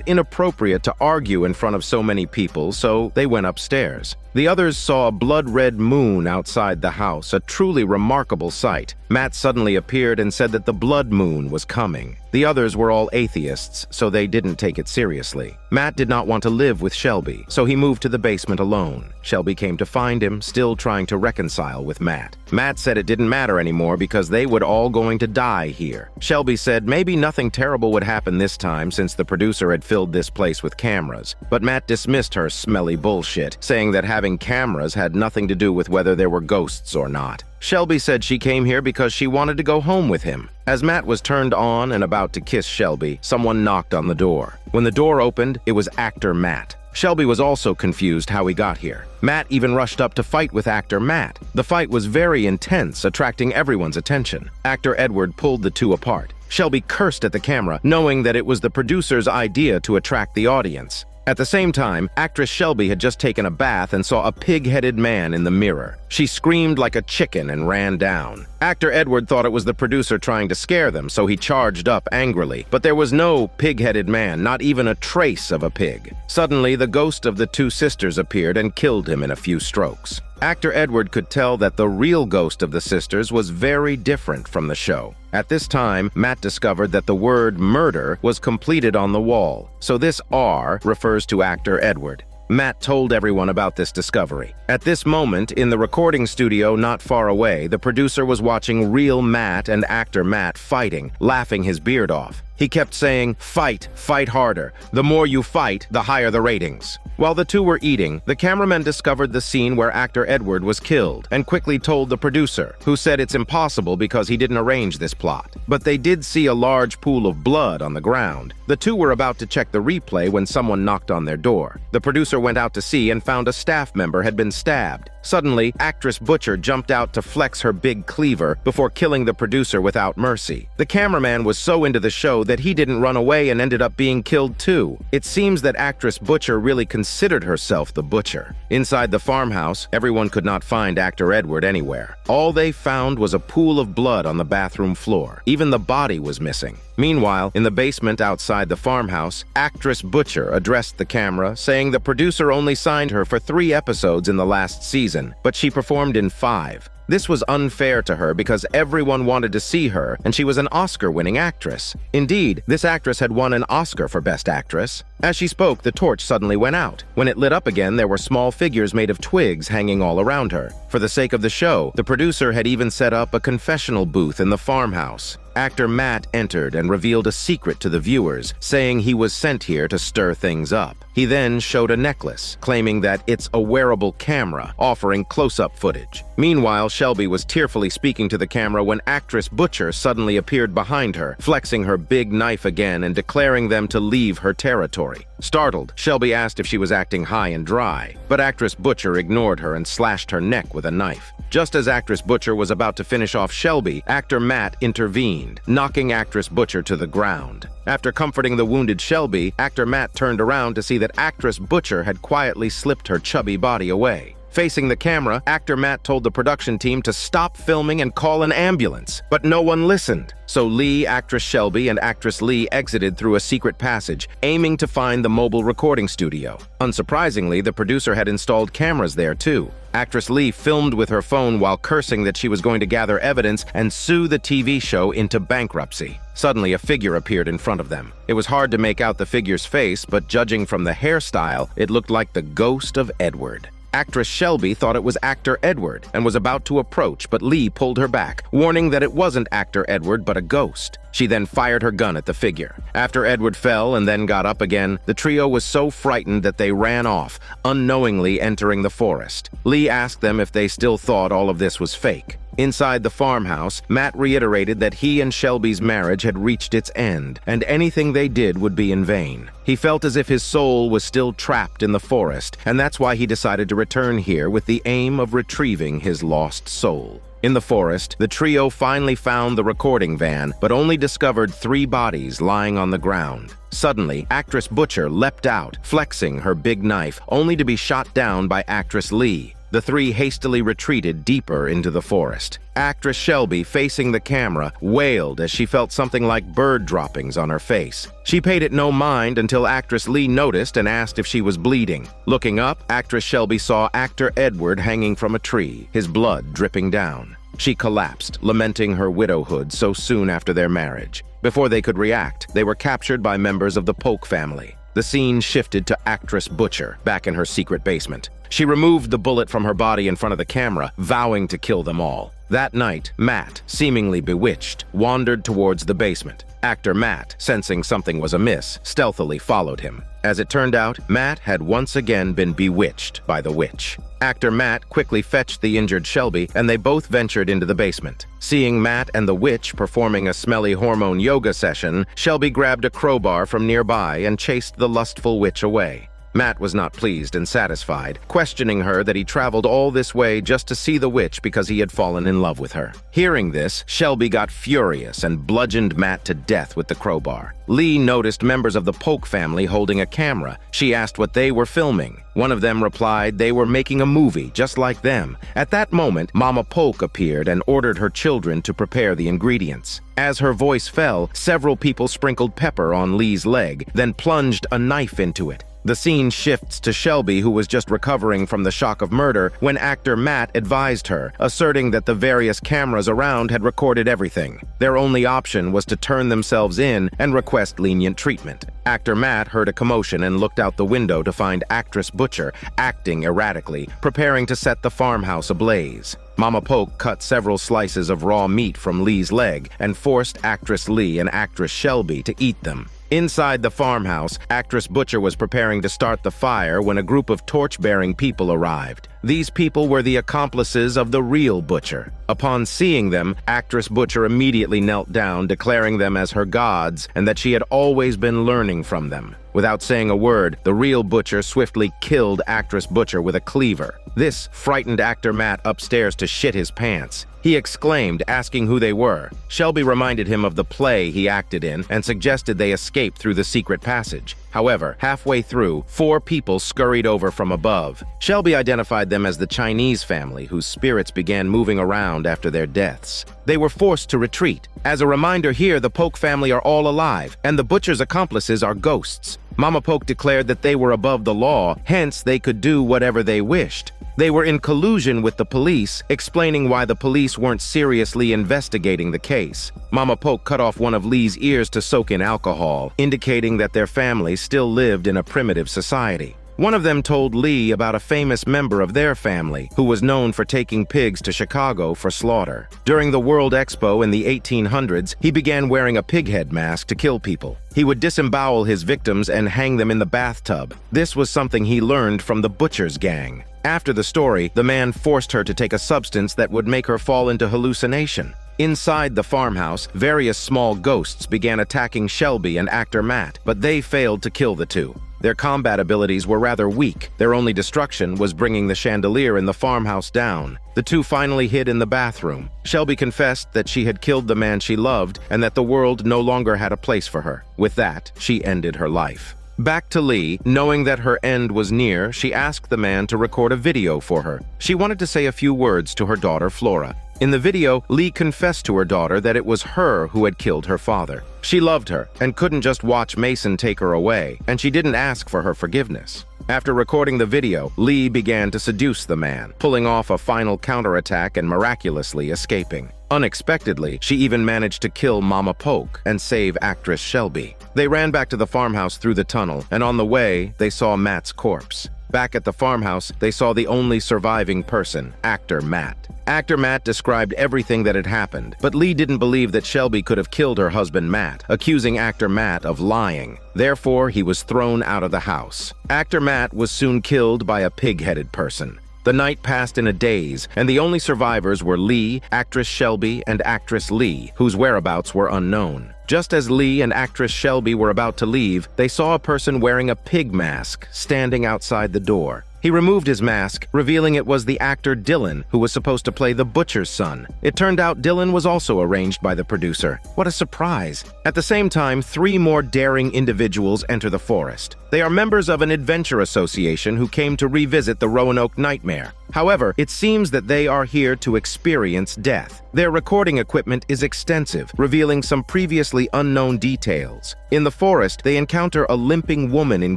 inappropriate to argue in front of so many people, so they went upstairs. The others saw a blood-red moon outside the house, a truly remarkable sight. Matt suddenly appeared and said that the blood moon was coming. The others were all atheists, so they didn't take it seriously. Matt did not want to live with Shelby, so he moved to the basement alone. Shelby came to find him, still trying to reconcile with Matt. Matt said it didn't matter anymore because they would all going to die here. Shelby said maybe nothing terrible would happen this time since the producer had filled this place with cameras. But Matt dismissed her smelly bullshit, saying that having cameras had nothing to do with whether there were ghosts or not. Shelby said she came here because she wanted to go home with him. As Matt was turned on and about to kiss Shelby, someone knocked on the door. When the door opened, it was actor Matt. Shelby was also confused how he got here. Matt even rushed up to fight with actor Matt. The fight was very intense, attracting everyone's attention. Actor Edward pulled the two apart. Shelby cursed at the camera, knowing that it was the producer's idea to attract the audience. At the same time, actress Shelby had just taken a bath and saw a pig-headed man in the mirror. She screamed like a chicken and ran down. Actor Edward thought it was the producer trying to scare them, so he charged up angrily. But there was no pig-headed man, not even a trace of a pig. Suddenly, the ghost of the two sisters appeared and killed him in a few strokes. Actor Edward could tell that the real ghost of the sisters was very different from the show. At this time, Matt discovered that the word murder was completed on the wall, so this R refers to actor Edward. Matt told everyone about this discovery. At this moment, in the recording studio not far away, the producer was watching real Matt and actor Matt fighting, laughing his beard off. He kept saying, "Fight, fight harder. The more you fight, the higher the ratings." While the two were eating, the cameraman discovered the scene where actor Edward was killed and quickly told the producer, who said it's impossible because he didn't arrange this plot. But they did see a large pool of blood on the ground. The two were about to check the replay when someone knocked on their door. The producer went out to see and found a staff member had been stabbed. Suddenly, actress Butcher jumped out to flex her big cleaver before killing the producer without mercy. The cameraman was so into the show that he didn't run away and ended up being killed too. It seems that actress Butcher really considered herself the butcher. Inside the farmhouse, everyone could not find actor Edward anywhere. All they found was a pool of blood on the bathroom floor. Even the body was missing. Meanwhile, in the basement outside the farmhouse, actress Butcher addressed the camera, saying the producer only signed her for 3 episodes in the last season, but she performed in 5. This was unfair to her because everyone wanted to see her, and she was an Oscar-winning actress. Indeed, this actress had won an Oscar for Best Actress. As she spoke, the torch suddenly went out. When it lit up again, there were small figures made of twigs hanging all around her. For the sake of the show, the producer had even set up a confessional booth in the farmhouse. Actor Matt entered and revealed a secret to the viewers, saying he was sent here to stir things up. He then showed a necklace, claiming that it's a wearable camera, offering close-up footage. Meanwhile, Shelby was tearfully speaking to the camera when actress Butcher suddenly appeared behind her, flexing her big knife again and declaring them to leave her territory. Startled, Shelby asked if she was acting high and dry, but actress Butcher ignored her and slashed her neck with a knife. Just as actress Butcher was about to finish off Shelby, actor Matt intervened, knocking actress Butcher to the ground. After comforting the wounded Shelby, actor Matt turned around to see that actress Butcher had quietly slipped her chubby body away. Facing the camera, actor Matt told the production team to stop filming and call an ambulance, but no one listened. So Lee, actress Shelby, and actress Lee exited through a secret passage, aiming to find the mobile recording studio. Unsurprisingly, the producer had installed cameras there too. Actress Lee filmed with her phone while cursing that she was going to gather evidence and sue the TV show into bankruptcy. Suddenly, a figure appeared in front of them. It was hard to make out the figure's face, but judging from the hairstyle, it looked like the ghost of Edward. Actress Shelby thought it was actor Edward and was about to approach, but Lee pulled her back, warning that it wasn't actor Edward but a ghost. She then fired her gun at the figure. After Edward fell and then got up again, the trio was so frightened that they ran off, unknowingly entering the forest. Lee asked them if they still thought all of this was fake. Inside the farmhouse, Matt reiterated that he and Shelby's marriage had reached its end, and anything they did would be in vain. He felt as if his soul was still trapped in the forest, and that's why he decided to return here with the aim of retrieving his lost soul. In the forest, the trio finally found the recording van, but only discovered 3 bodies lying on the ground. Suddenly, actress Butcher leapt out, flexing her big knife, only to be shot down by actress Lee. The 3 hastily retreated deeper into the forest. Actress Shelby, facing the camera, wailed as she felt something like bird droppings on her face. She paid it no mind until actress Lee noticed and asked if she was bleeding. Looking up, actress Shelby saw actor Edward hanging from a tree, his blood dripping down. She collapsed, lamenting her widowhood so soon after their marriage. Before they could react, they were captured by members of the Polk family. The scene shifted to actress Butcher, back in her secret basement. She removed the bullet from her body in front of the camera, vowing to kill them all. That night, Matt, seemingly bewitched, wandered towards the basement. Actor Matt, sensing something was amiss, stealthily followed him. As it turned out, Matt had once again been bewitched by the witch. Actor Matt quickly fetched the injured Shelby, and they both ventured into the basement. Seeing Matt and the witch performing a smelly hormone yoga session, Shelby grabbed a crowbar from nearby and chased the lustful witch away. Matt was not pleased and satisfied, questioning her that he traveled all this way just to see the witch because he had fallen in love with her. Hearing this, Shelby got furious and bludgeoned Matt to death with the crowbar. Lee noticed members of the Polk family holding a camera. She asked what they were filming. One of them replied they were making a movie just like them. At that moment, Mama Polk appeared and ordered her children to prepare the ingredients. As her voice fell, several people sprinkled pepper on Lee's leg, then plunged a knife into it. The scene shifts to Shelby, who was just recovering from the shock of murder, when actor Matt advised her, asserting that the various cameras around had recorded everything. Their only option was to turn themselves in and request lenient treatment. Actor Matt heard a commotion and looked out the window to find actress Butcher acting erratically, preparing to set the farmhouse ablaze. Mama Polk cut several slices of raw meat from Lee's leg and forced actress Lee and actress Shelby to eat them. Inside the farmhouse, actress Butcher was preparing to start the fire when a group of torch-bearing people arrived. These people were the accomplices of the real Butcher. Upon seeing them, actress Butcher immediately knelt down, declaring them as her gods and that she had always been learning from them. Without saying a word, the real Butcher swiftly killed actress Butcher with a cleaver. This frightened actor Matt upstairs to shit his pants. He exclaimed, asking who they were. Shelby reminded him of the play he acted in and suggested they escape through the secret passage. However, halfway through, 4 people scurried over from above. Shelby identified them as the Chinese family, whose spirits began moving around after their deaths. They were forced to retreat. As a reminder here, the Polk family are all alive, and the Butcher's accomplices are ghosts. Mama Polk declared that they were above the law, hence they could do whatever they wished. They were in collusion with the police, explaining why the police weren't seriously investigating the case. Mama Polk cut off one of Lee's ears to soak in alcohol, indicating that their family still lived in a primitive society. One of them told Lee about a famous member of their family who was known for taking pigs to Chicago for slaughter. During the World Expo in the 1800s, he began wearing a pig head mask to kill people. He would disembowel his victims and hang them in the bathtub. This was something he learned from the Butcher's gang. After the story, the man forced her to take a substance that would make her fall into hallucination. Inside the farmhouse, various small ghosts began attacking Shelby and actor Matt, but they failed to kill the two. Their combat abilities were rather weak. Their only destruction was bringing the chandelier in the farmhouse down. The two finally hid in the bathroom. Shelby confessed that she had killed the man she loved and that the world no longer had a place for her. With that, she ended her life. Back to Lee, knowing that her end was near, she asked the man to record a video for her. She wanted to say a few words to her daughter, Flora. In the video, Lee confessed to her daughter that it was her who had killed her father. She loved her and couldn't just watch Mason take her away, and she didn't ask for her forgiveness. After recording the video, Lee began to seduce the man, pulling off a final counterattack and miraculously escaping. Unexpectedly, she even managed to kill Mama Polk and save actress Shelby. They ran back to the farmhouse through the tunnel, and on the way, they saw Matt's corpse. Back at the farmhouse, they saw the only surviving person, actor Matt. Actor Matt described everything that had happened, but Lee didn't believe that Shelby could have killed her husband Matt, accusing actor Matt of lying. Therefore, he was thrown out of the house. Actor Matt was soon killed by a pig-headed person. The night passed in a daze, and the only survivors were Lee, actress Shelby, and actress Lee, whose whereabouts were unknown. Just as Lee and actress Shelby were about to leave, they saw a person wearing a pig mask standing outside the door. He removed his mask, revealing it was the actor Dylan, who was supposed to play the butcher's son. It turned out Dylan was also arranged by the producer. What a surprise! At the same time, 3 more daring individuals enter the forest. They are members of an adventure association who came to revisit the Roanoke Nightmare. However, it seems that they are here to experience death. Their recording equipment is extensive, revealing some previously unknown details. In the forest, they encounter a limping woman in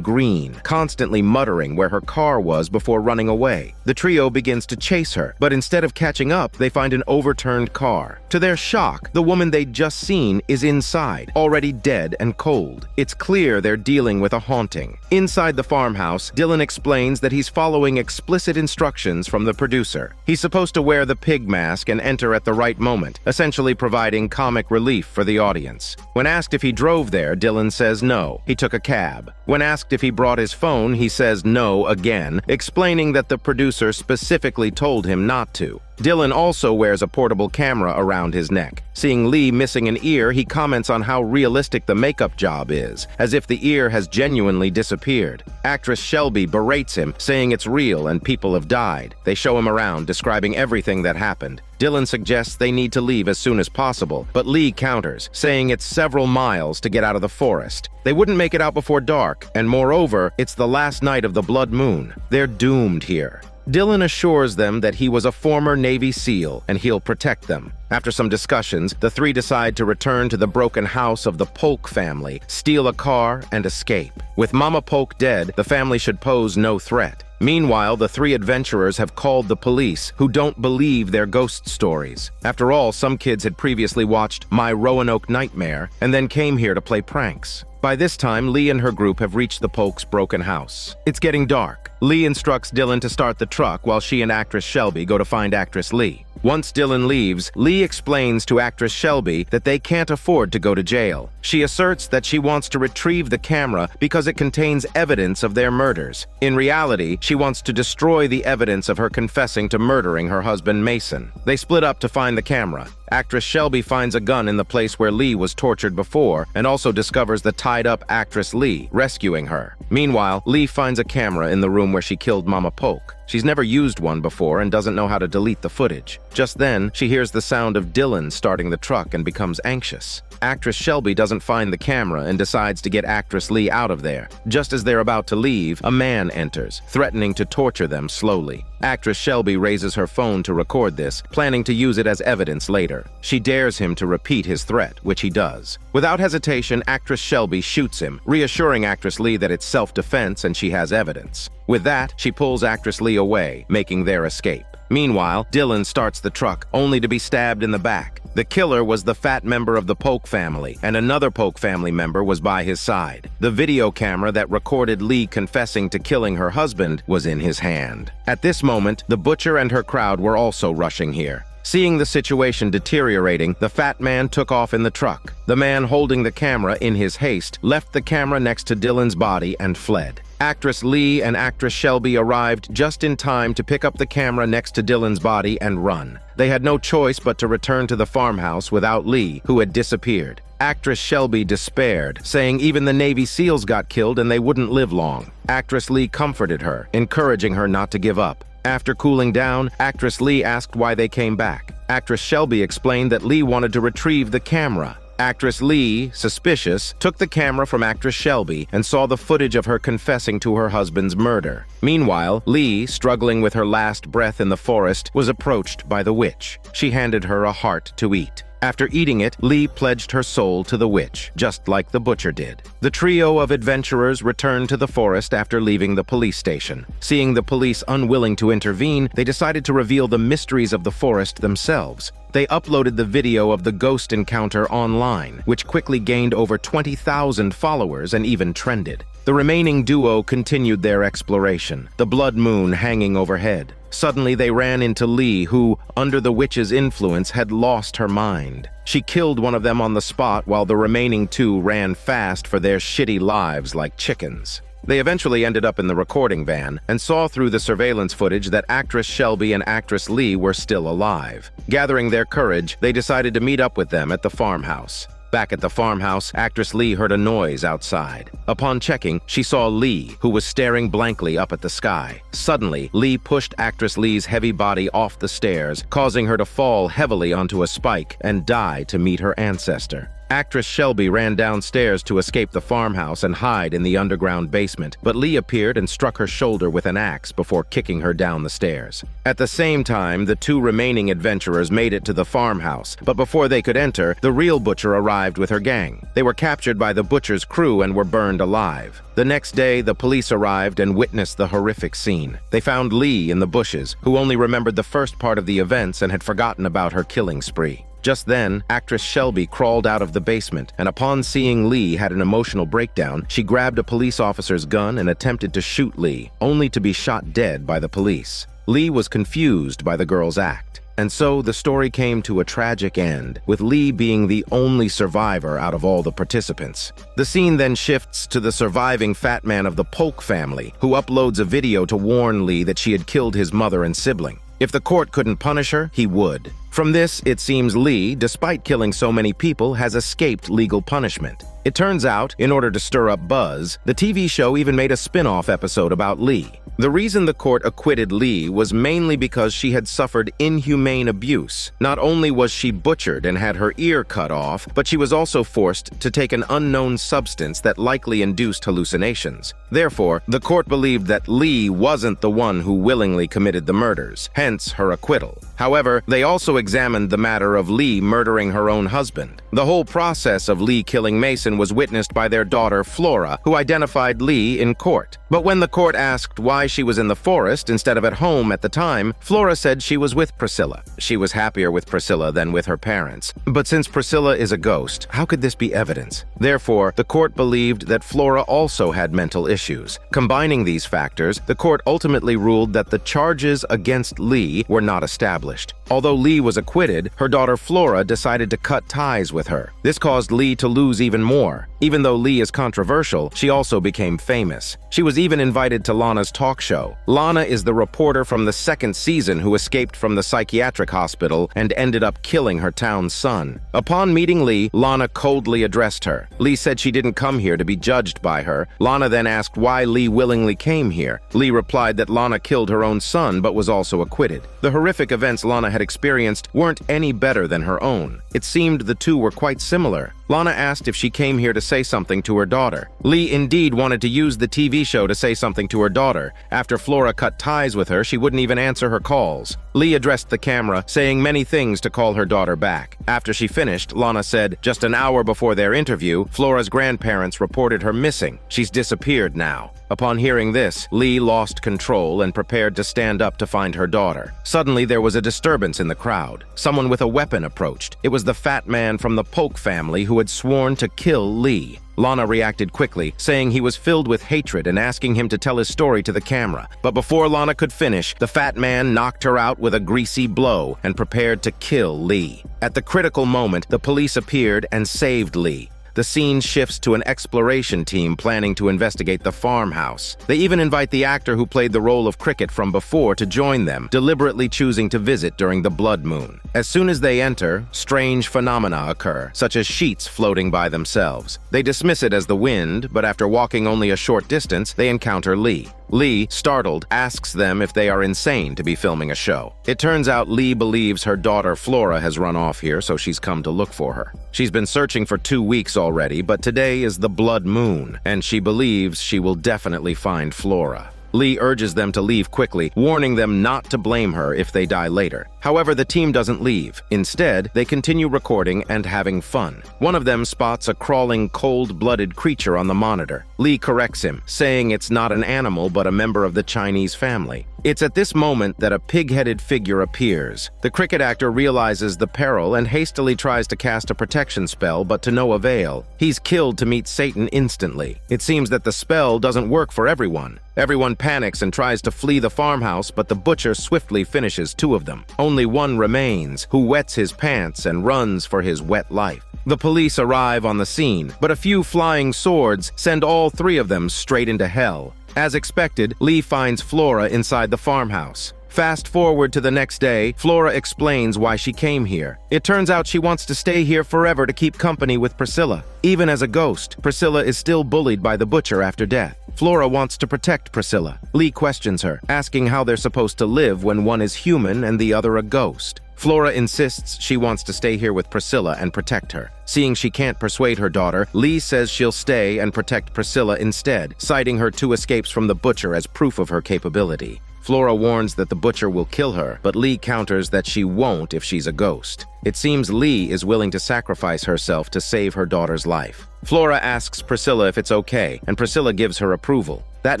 green, constantly muttering where her car was before running away. The trio begins to chase her, but instead of catching up, they find an overturned car. To their shock, the woman they'd just seen is inside, already dead and cold. It's clear they're dealing with a haunting. Inside the farmhouse, Dylan explains that he's following explicit instructions from the producer. He's supposed to wear the pig mask and enter at the right moment, essentially providing comic relief for the audience. When asked if he drove there, Dylan says no, he took a cab. When asked if he brought his phone, he says no again, explaining that the producer specifically told him not to. Dylan also wears a portable camera around his neck. Seeing Lee missing an ear, he comments on how realistic the makeup job is, as if the ear has genuinely disappeared. Actress Shelby berates him, saying it's real and people have died. They show him around, describing everything that happened. Dylan suggests they need to leave as soon as possible, but Lee counters, saying it's several miles to get out of the forest. They wouldn't make it out before dark, and moreover, it's the last night of the blood moon. They're doomed here. Dylan assures them that he was a former Navy SEAL and he'll protect them. After some discussions, the 3 decide to return to the broken house of the Polk family, steal a car, and escape. With Mama Polk dead, the family should pose no threat. Meanwhile, the 3 adventurers have called the police, who don't believe their ghost stories. After all, some kids had previously watched My Roanoke Nightmare and then came here to play pranks. By this time, Lee and her group have reached the Polk's broken house. It's getting dark. Lee instructs Dylan to start the truck while she and actress Shelby go to find actress Lee. Once Dylan leaves, Lee explains to actress Shelby that they can't afford to go to jail. She asserts that she wants to retrieve the camera because it contains evidence of their murders. In reality, she wants to destroy the evidence of her confessing to murdering her husband Mason. They split up to find the camera. Actress Shelby finds a gun in the place where Lee was tortured before and also discovers the tied-up actress Lee, rescuing her. Meanwhile, Lee finds a camera in the room where she killed Mama Polk. She's never used one before and doesn't know how to delete the footage. Just then, she hears the sound of Dylan starting the truck and becomes anxious. Actress Shelby doesn't find the camera and decides to get actress Lee out of there. Just as they're about to leave, a man enters, threatening to torture them slowly. Actress Shelby raises her phone to record this, planning to use it as evidence later. She dares him to repeat his threat, which he does. Without hesitation, actress Shelby shoots him, reassuring actress Lee that it's self-defense and she has evidence. With that, she pulls actress Lee away, making their escape. Meanwhile, Dylan starts the truck, only to be stabbed in the back. The killer was the fat member of the Polk family, and another Polk family member was by his side. The video camera that recorded Lee confessing to killing her husband was in his hand. At this moment, the butcher and her crowd were also rushing here. Seeing the situation deteriorating, the fat man took off in the truck. The man holding the camera in his haste left the camera next to Dylan's body and fled. Actress Lee and actress Shelby arrived just in time to pick up the camera next to Dylan's body and run. They had no choice but to return to the farmhouse without Lee, who had disappeared. Actress Shelby despaired, saying even the Navy SEALs got killed and they wouldn't live long. Actress Lee comforted her, encouraging her not to give up. After cooling down, actress Lee asked why they came back. Actress Shelby explained that Lee wanted to retrieve the camera. Actress Lee, suspicious, took the camera from actress Shelby and saw the footage of her confessing to her husband's murder. Meanwhile, Lee, struggling with her last breath in the forest, was approached by the witch. She handed her a heart to eat. After eating it, Lee pledged her soul to the witch, just like the butcher did. The trio of adventurers returned to the forest after leaving the police station. Seeing the police unwilling to intervene, they decided to reveal the mysteries of the forest themselves. They uploaded the video of the ghost encounter online, which quickly gained over 20,000 followers and even trended. The remaining duo continued their exploration, the blood moon hanging overhead. Suddenly, they ran into Lee, who, under the witch's influence, had lost her mind. She killed one of them on the spot while the remaining two ran fast for their shitty lives like chickens. They eventually ended up in the recording van and saw through the surveillance footage that actress Shelby and actress Lee were still alive. Gathering their courage, they decided to meet up with them at the farmhouse. Back at the farmhouse, actress Lee heard a noise outside. Upon checking, she saw Lee, who was staring blankly up at the sky. Suddenly, Lee pushed actress Lee's heavy body off the stairs, causing her to fall heavily onto a spike and die to meet her ancestor. Actress Shelby ran downstairs to escape the farmhouse and hide in the underground basement, but Lee appeared and struck her shoulder with an axe before kicking her down the stairs. At the same time, the two remaining adventurers made it to the farmhouse, but before they could enter, the real butcher arrived with her gang. They were captured by the butcher's crew and were burned alive. The next day, the police arrived and witnessed the horrific scene. They found Lee in the bushes, who only remembered the first part of the events and had forgotten about her killing spree. Just then, actress Shelby crawled out of the basement, and upon seeing Lee had an emotional breakdown, she grabbed a police officer's gun and attempted to shoot Lee, only to be shot dead by the police. Lee was confused by the girl's act. And so the story came to a tragic end, with Lee being the only survivor out of all the participants. The scene then shifts to the surviving fat man of the Polk family, who uploads a video to warn Lee that she had killed his mother and sibling. If the court couldn't punish her, he would. From this, it seems Lee, despite killing so many people, has escaped legal punishment. It turns out, in order to stir up buzz, the TV show even made a spin-off episode about Lee. The reason the court acquitted Lee was mainly because she had suffered inhumane abuse. Not only was she butchered and had her ear cut off, but she was also forced to take an unknown substance that likely induced hallucinations. Therefore, the court believed that Lee wasn't the one who willingly committed the murders, hence her acquittal. However, they also examined the matter of Lee murdering her own husband. The whole process of Lee killing Mason was witnessed by their daughter Flora, who identified Lee in court. But when the court asked why she was in the forest instead of at home at the time, Flora said she was with Priscilla. She was happier with Priscilla than with her parents. But since Priscilla is a ghost, how could this be evidence? Therefore, the court believed that Flora also had mental issues. Combining these factors, the court ultimately ruled that the charges against Lee were not established. Although Lee was acquitted, her daughter Flora decided to cut ties with her. This caused Lee to lose even more. Even though Lee is controversial, she also became famous. She was even invited to Lana's talk show. Lana is the reporter from the second season who escaped from the psychiatric hospital and ended up killing her town's son. Upon meeting Lee, Lana coldly addressed her. Lee said she didn't come here to be judged by her. Lana then asked why Lee willingly came here. Lee replied that Lana killed her own son but was also acquitted. The horrific events Lana had experienced weren't any better than her own. It seemed the two were quite similar. Lana asked if she came here to say something to her daughter. Lee indeed wanted to use the TV show to say something to her daughter. After Flora cut ties with her, she wouldn't even answer her calls. Lee addressed the camera, saying many things to call her daughter back. After she finished, Lana said, just an hour before their interview, Flora's grandparents reported her missing. She's disappeared now. Upon hearing this, Lee lost control and prepared to stand up to find her daughter. Suddenly, there was a disturbance in the crowd. Someone with a weapon approached. It was the fat man from the Polk family who had sworn to kill Lee. Lana reacted quickly, saying he was filled with hatred and asking him to tell his story to the camera. But before Lana could finish, the fat man knocked her out with a greasy blow and prepared to kill Lee. At the critical moment, the police appeared and saved Lee. The scene shifts to an exploration team planning to investigate the farmhouse. They even invite the actor who played the role of Cricket from before to join them, deliberately choosing to visit during the blood moon. As soon as they enter, strange phenomena occur, such as sheets floating by themselves. They dismiss it as the wind, but after walking only a short distance, they encounter Lee. Lee, startled, asks them if they are insane to be filming a show. It turns out Lee believes her daughter Flora has run off here, so she's come to look for her. She's been searching for 2 weeks already, but today is the blood moon, and she believes she will definitely find Flora. Lee urges them to leave quickly, warning them not to blame her if they die later. However, the team doesn't leave. Instead, they continue recording and having fun. One of them spots a crawling, cold-blooded creature on the monitor. Lee corrects him, saying it's not an animal but a member of the Chinese family. It's at this moment that a pig-headed figure appears. The cricket actor realizes the peril and hastily tries to cast a protection spell, but to no avail. He's killed to meet Satan instantly. It seems that the spell doesn't work for everyone. Everyone panics and tries to flee the farmhouse, but the butcher swiftly finishes 2 of them. Only one remains, who wets his pants and runs for his wet life. The police arrive on the scene, but a few flying swords send all 3 of them straight into hell. As expected, Lee finds Flora inside the farmhouse. Fast forward to the next day, Flora explains why she came here. It turns out she wants to stay here forever to keep company with Priscilla. Even as a ghost, Priscilla is still bullied by the butcher after death. Flora wants to protect Priscilla. Lee questions her, asking how they're supposed to live when one is human and the other a ghost. Flora insists she wants to stay here with Priscilla and protect her. Seeing she can't persuade her daughter, Lee says she'll stay and protect Priscilla instead, citing her 2 escapes from the butcher as proof of her capability. Flora warns that the butcher will kill her, but Lee counters that she won't if she's a ghost. It seems Lee is willing to sacrifice herself to save her daughter's life. Flora asks Priscilla if it's okay, and Priscilla gives her approval. That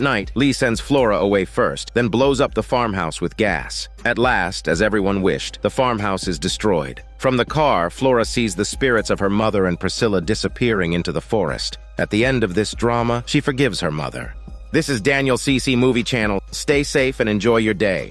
night, Lee sends Flora away first, then blows up the farmhouse with gas. At last, as everyone wished, the farmhouse is destroyed. From the car, Flora sees the spirits of her mother and Priscilla disappearing into the forest. At the end of this drama, she forgives her mother. This is Daniel CC Movie Channel. Stay safe and enjoy your day.